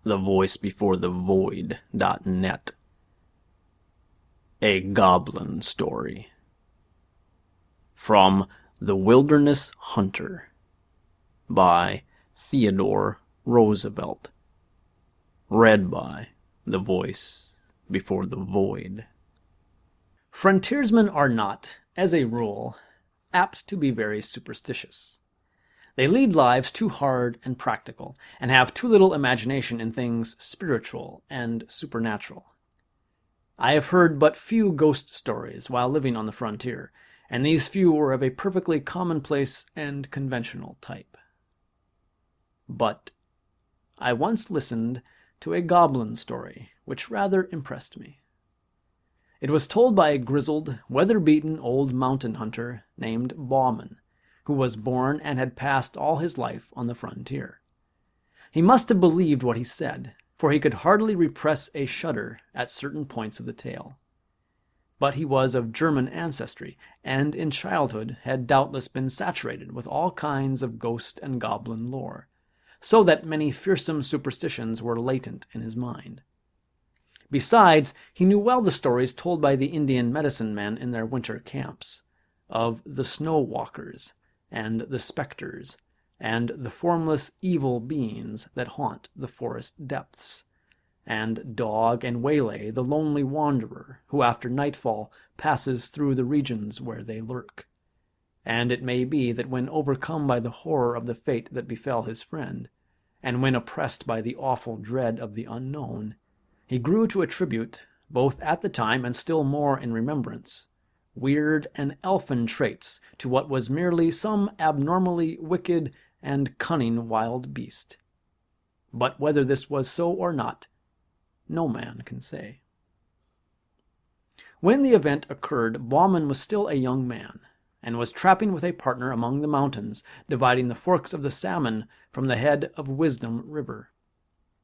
thevoicebeforethevoid.net. A Goblin Story. From The Wilderness Hunter by Theodore Roosevelt. Read by The Voice Before the Void. Frontiersmen are not, as a rule, apt to be very superstitious. They lead lives too hard and practical, and have too little imagination in things spiritual and supernatural. I have heard but few ghost stories while living on the frontier, and these few were of a perfectly commonplace and conventional type. But I once listened to a goblin story which rather impressed me. It was told by a grizzled, weather-beaten old mountain hunter named Bauman, who was born and had passed all his life on the frontier. He must have believed what he said, for he could hardly repress a shudder at certain points of the tale. But he was of German ancestry, and in childhood had doubtless been saturated with all kinds of ghost and goblin lore, so that many fearsome superstitions were latent in his mind. Besides, he knew well the stories told by the Indian medicine men in their winter camps, of the snow walkers, and the specters, and the formless evil beings that haunt the forest depths, and dog and waylay the lonely wanderer who after nightfall passes through the regions where they lurk. And it may be that when overcome by the horror of the fate that befell his friend, and when oppressed by the awful dread of the unknown, he grew to attribute, both at the time and still more in remembrance, weird and elfin traits to what was merely some abnormally wicked and cunning wild beast. But whether this was so or not, no man can say. When the event occurred, Bauman was still a young man, and was trapping with a partner among the mountains, dividing the forks of the Salmon from the head of Wisdom River.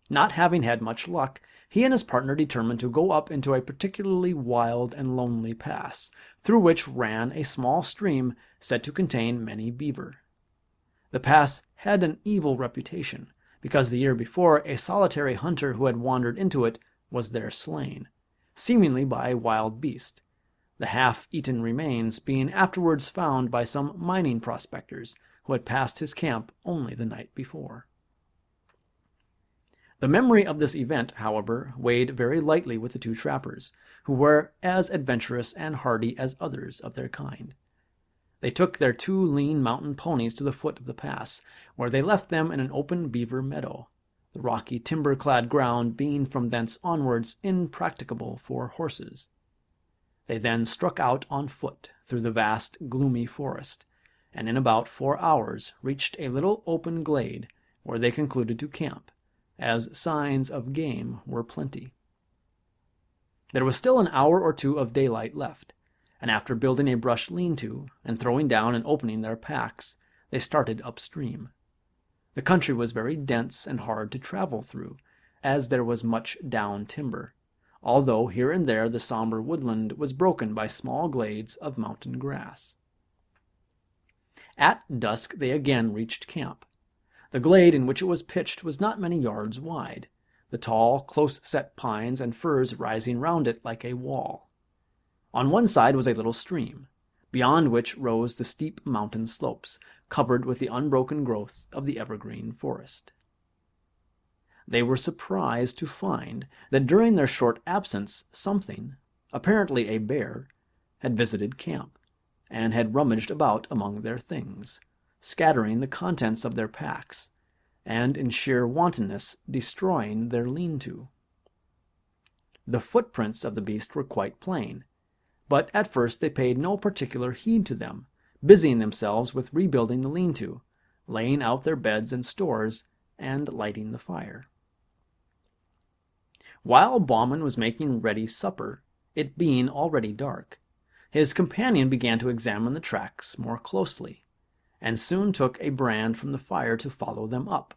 Not having had much luck, he and his partner determined to go up into a particularly wild and lonely pass, through which ran a small stream said to contain many beaver. The pass had an evil reputation, because the year before a solitary hunter who had wandered into it was there slain, seemingly by a wild beast, the half-eaten remains being afterwards found by some mining prospectors who had passed his camp only the night before. The memory of this event, however, weighed very lightly with the two trappers, who were as adventurous and hardy as others of their kind. They took their two lean mountain ponies to the foot of the pass, where they left them in an open beaver meadow, the rocky timber-clad ground being from thence onwards impracticable for horses. They then struck out on foot through the vast, gloomy forest, and in about 4 hours reached a little open glade, where they concluded to camp, as signs of game were plenty. There was still an hour or two of daylight left, and after building a brush lean-to and throwing down and opening their packs, they started upstream. The country was very dense and hard to travel through, as there was much down timber, although here and there the somber woodland was broken by small glades of mountain grass. At dusk they again reached camp. The glade in which it was pitched was not many yards wide, the tall, close-set pines and firs rising round it like a wall. On one side was a little stream, beyond which rose the steep mountain slopes, covered with the unbroken growth of the evergreen forest. They were surprised to find that during their short absence something, apparently a bear, had visited camp, and had rummaged about among their things, scattering the contents of their packs, and in sheer wantonness destroying their lean-to. The footprints of the beast were quite plain, but at first they paid no particular heed to them, busying themselves with rebuilding the lean-to, laying out their beds and stores, and lighting the fire. While Bauman was making ready supper, it being already dark, his companion began to examine the tracks more closely, and soon took a brand from the fire to follow them up,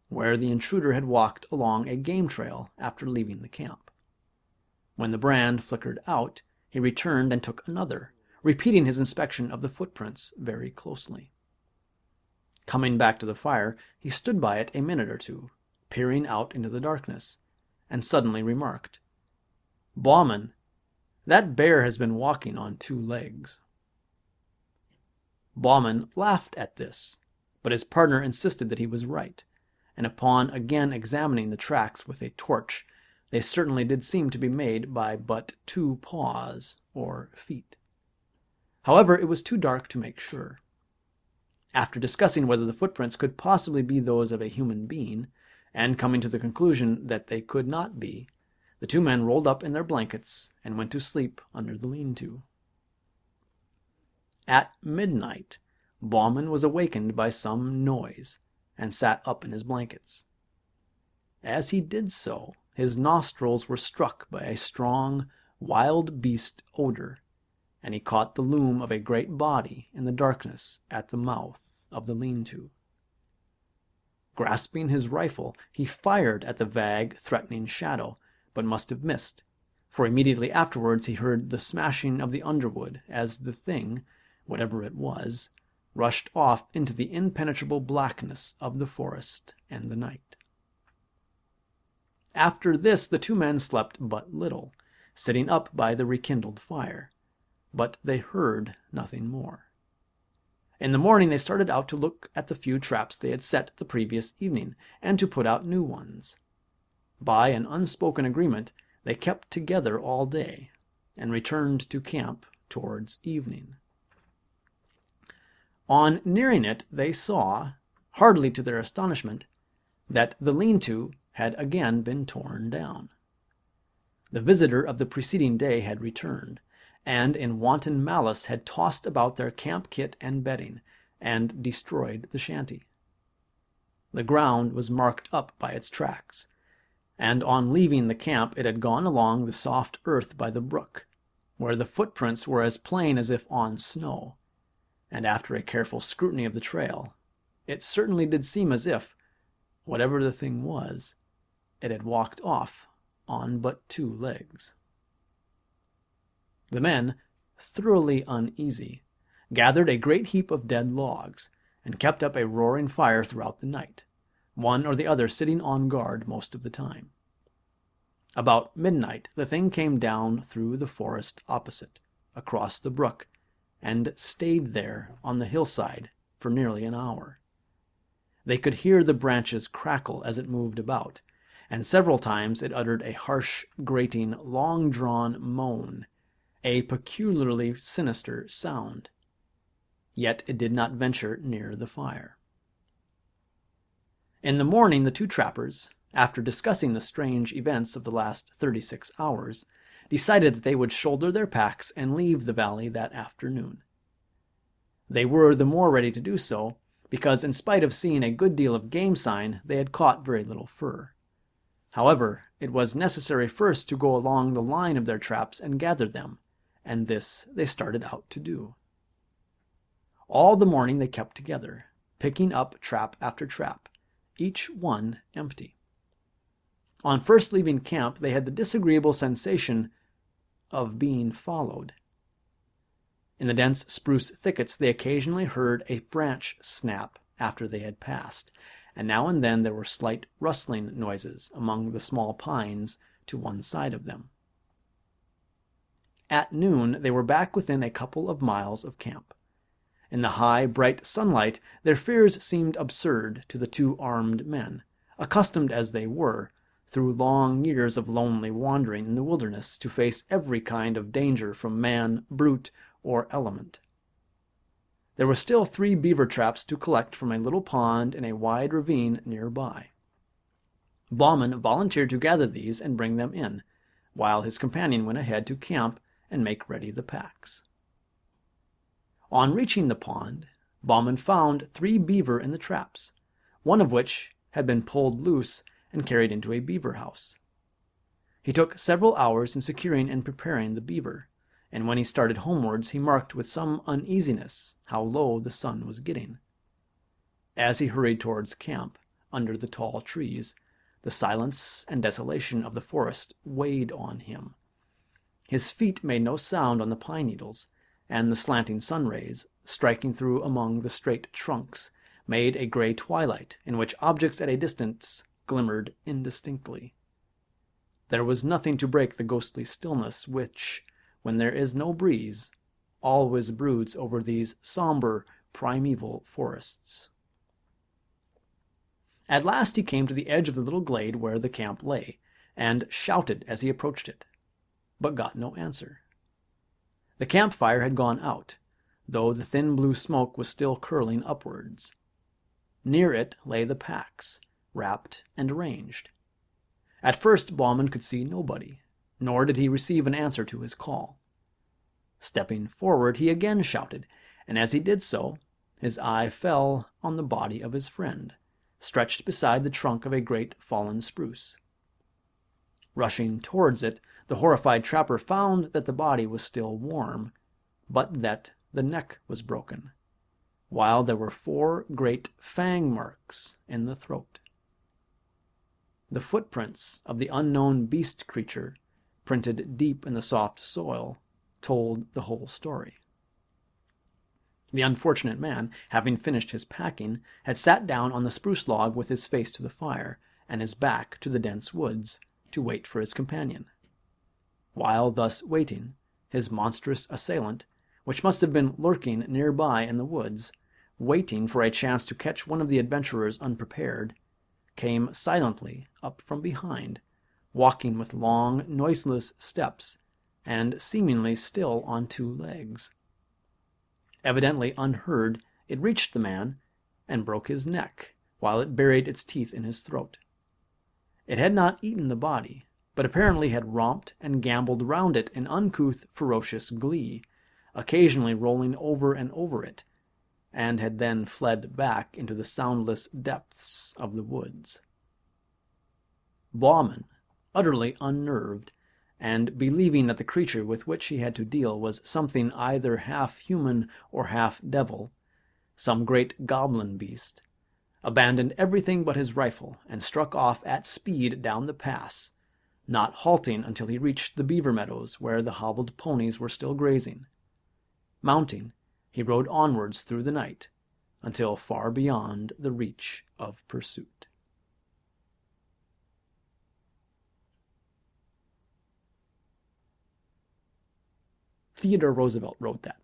where the intruder had walked along a game trail after leaving the camp. When the brand flickered out, he returned and took another, repeating his inspection of the footprints very closely. Coming back to the fire, he stood by it a minute or two, peering out into the darkness, and suddenly remarked, "Bauman, that bear has been walking on 2 legs." Bauman laughed at this, but his partner insisted that he was right, and upon again examining the tracks with a torch, they certainly did seem to be made by but 2 paws, or feet. However, it was too dark to make sure. After discussing whether the footprints could possibly be those of a human being, and coming to the conclusion that they could not be, the 2 men rolled up in their blankets and went to sleep under the lean-to. At midnight, Bauman was awakened by some noise, and sat up in his blankets. As he did so, his nostrils were struck by a strong, wild beast odor, and he caught the loom of a great body in the darkness at the mouth of the lean-to. Grasping his rifle, he fired at the vague, threatening shadow, but must have missed, for immediately afterwards he heard the smashing of the underwood as the thing, whatever it was, rushed off into the impenetrable blackness of the forest and the night. After this the 2 men slept but little, sitting up by the rekindled fire, but they heard nothing more. In the morning they started out to look at the few traps they had set the previous evening, and to put out new ones. By an unspoken agreement, they kept together all day, and returned to camp towards evening. On nearing it, they saw, hardly to their astonishment, that the lean-to had again been torn down. The visitor of the preceding day had returned, and in wanton malice had tossed about their camp kit and bedding, and destroyed the shanty. The ground was marked up by its tracks, and on leaving the camp it had gone along the soft earth by the brook, where the footprints were as plain as if on snow, and after a careful scrutiny of the trail, it certainly did seem as if, whatever the thing was, it had walked off on but 2 legs. The men, thoroughly uneasy, gathered a great heap of dead logs, and kept up a roaring fire throughout the night, one or the other sitting on guard most of the time. About midnight the thing came down through the forest opposite, across the brook, and stayed there on the hillside for nearly an hour. They could hear the branches crackle as it moved about, and several times it uttered a harsh, grating, long-drawn moan, a peculiarly sinister sound. Yet it did not venture near the fire. In the morning the 2 trappers, after discussing the strange events of the last 36 hours, decided that they would shoulder their packs and leave the valley that afternoon. They were the more ready to do so, because in spite of seeing a good deal of game sign, they had caught very little fur. However, it was necessary first to go along the line of their traps and gather them, and this they started out to do. All the morning they kept together, picking up trap after trap, each one empty. On first leaving camp, they had the disagreeable sensation of being followed. In the dense spruce thickets, they occasionally heard a branch snap after they had passed, and now and then there were slight rustling noises among the small pines to one side of them. At noon, they were back within a couple of miles of camp. In the high, bright sunlight, their fears seemed absurd to the 2 armed men, accustomed as they were, through long years of lonely wandering in the wilderness, to face every kind of danger from man, brute, or element. There were still 3 beaver traps to collect from a little pond in a wide ravine nearby. Bauman volunteered to gather these and bring them in, while his companion went ahead to camp and make ready the packs. On reaching the pond, Bauman found 3 beaver in the traps, one of which had been pulled loose and carried into a beaver house. He took several hours in securing and preparing the beaver, and when he started homewards he marked with some uneasiness how low the sun was getting. As he hurried towards camp, under the tall trees, the silence and desolation of the forest weighed on him. His feet made no sound on the pine needles, and the slanting sun rays, striking through among the straight trunks, made a gray twilight in which objects at a distance glimmered indistinctly. There was nothing to break the ghostly stillness which, when there is no breeze, always broods over these somber, primeval forests. At last he came to the edge of the little glade where the camp lay, and shouted as he approached it, but got no answer. The campfire had gone out, though the thin blue smoke was still curling upwards. Near it lay the packs, wrapped and arranged. At first Bauman could see nobody, nor did he receive an answer to his call. Stepping forward, he again shouted, and as he did so, his eye fell on the body of his friend, stretched beside the trunk of a great fallen spruce. Rushing towards it, the horrified trapper found that the body was still warm, but that the neck was broken, while there were 4 great fang marks in the throat. The footprints of the unknown beast creature, printed deep in the soft soil, told the whole story. The unfortunate man, having finished his packing, had sat down on the spruce log with his face to the fire and his back to the dense woods, to wait for his companion. While thus waiting, his monstrous assailant, which must have been lurking nearby in the woods, waiting for a chance to catch one of the adventurers unprepared, came silently up from behind, walking with long, noiseless steps, and seemingly still on 2 legs. Evidently unheard, it reached the man and broke his neck, while it buried its teeth in his throat. It had not eaten the body, but apparently had romped and gamboled round it in uncouth, ferocious glee, occasionally rolling over and over it, and had then fled back into the soundless depths of the woods. Bauman, utterly unnerved, and believing that the creature with which he had to deal was something either half human or half devil, some great goblin beast, abandoned everything but his rifle and struck off at speed down the pass, not halting until he reached the beaver meadows where the hobbled ponies were still grazing. Mounting, he rode onwards through the night, until far beyond the reach of pursuit. Theodore Roosevelt wrote that.